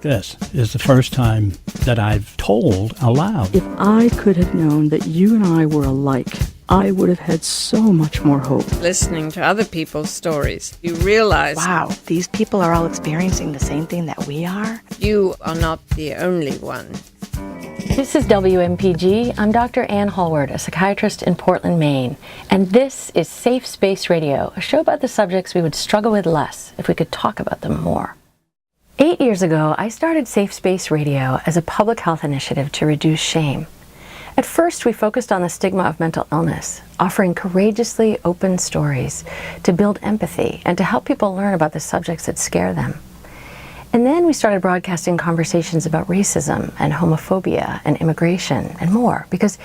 this is the first time that I've told aloud. If I could have known that you and I were alike, I would have had so much more hope. Listening to other people's stories, you realize, wow, these people are all experiencing the same thing that we are. You are not the only one. This is WMPG. I'm Dr. Ann Hallward, a psychiatrist in Portland, Maine. And this is Safe Space Radio, a show about the subjects we would struggle with less if we could talk about them more. 8 years ago, I started Safe Space Radio as a public health initiative to reduce shame. At first, we focused on the stigma of mental illness, offering courageously open stories to build empathy and to help people learn about the subjects that scare them. And then we started broadcasting conversations about racism and homophobia and immigration and more, because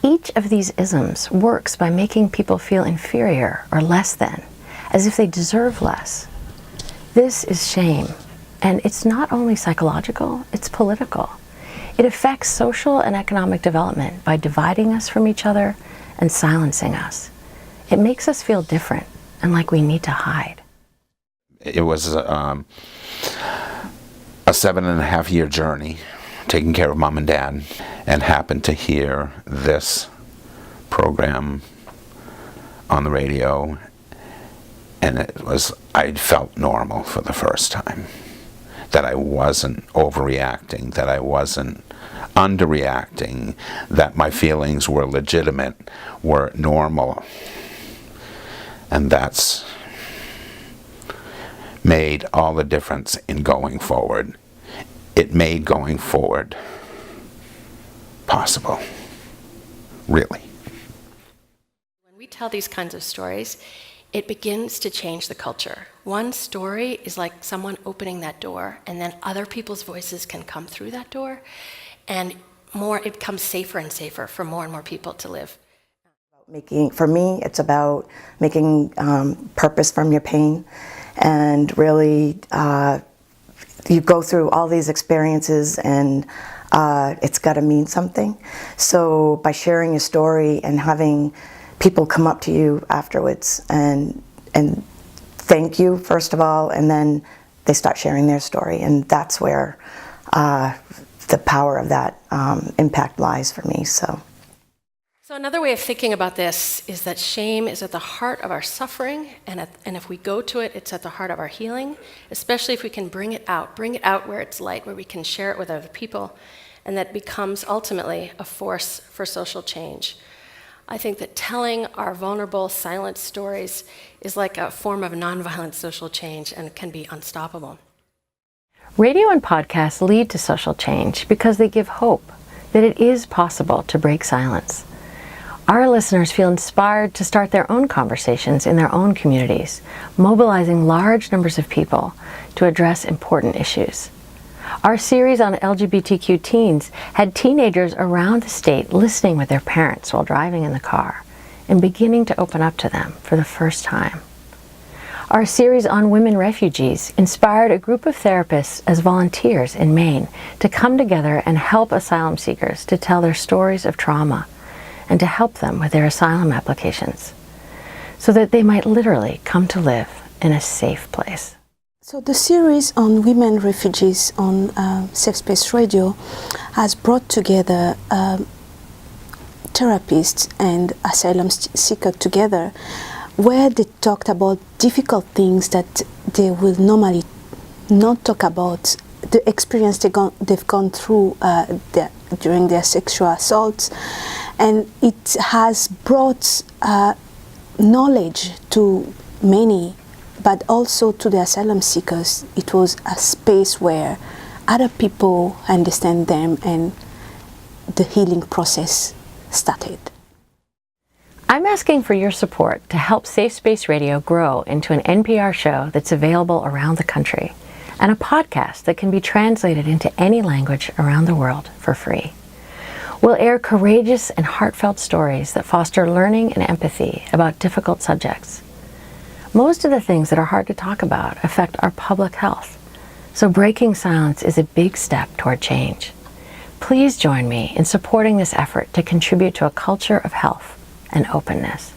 each of these isms works by making people feel inferior or less than, as if they deserve less. This is shame, and it's not only psychological, it's political. It affects social and economic development by dividing us from each other and silencing us. It makes us feel different and like we need to hide. It was a 7.5-year journey, taking care of mom and dad, and happened to hear this program on the radio, and I felt normal for the first time. That I wasn't overreacting, that I wasn't underreacting, that my feelings were legitimate, were normal. And that's made all the difference in going forward. It made going forward possible, really. When we tell these kinds of stories, it begins to change the culture. One story is like someone opening that door, and then other people's voices can come through that door, and it becomes safer and safer for more and more people to live. For me, it's about making purpose from your pain, and really you go through all these experiences, and it's got to mean something. So by sharing your story and having people come up to you afterwards and thank you, first of all, and then they start sharing their story, and that's where the power of that impact lies for me. So another way of thinking about this is that shame is at the heart of our suffering, and if we go to it, it's at the heart of our healing, especially if we can bring it out where it's light, where we can share it with other people, and that becomes ultimately a force for social change. I think that telling our vulnerable, silent stories is like a form of nonviolent social change and can be unstoppable. Radio and podcasts lead to social change because they give hope that it is possible to break silence. Our listeners feel inspired to start their own conversations in their own communities, mobilizing large numbers of people to address important issues. Our series on LGBTQ teens had teenagers around the state listening with their parents while driving in the car and beginning to open up to them for the first time. Our series on women refugees inspired a group of therapists as volunteers in Maine to come together and help asylum seekers to tell their stories of trauma and to help them with their asylum applications so that they might literally come to live in a safe place. So the series on women refugees on Safe Space Radio has brought together therapists and asylum seekers together, where they talked about difficult things that they will normally not talk about, the experience they've gone through during their sexual assaults, and it has brought knowledge to many, but also to the asylum seekers. It was a space where other people understand them and the healing process started. I'm asking for your support to help Safe Space Radio grow into an NPR show that's available around the country and a podcast that can be translated into any language around the world for free. We'll air courageous and heartfelt stories that foster learning and empathy about difficult subjects. Most of the things that are hard to talk about affect our public health, so breaking silence is a big step toward change. Please join me in supporting this effort to contribute to a culture of health and openness.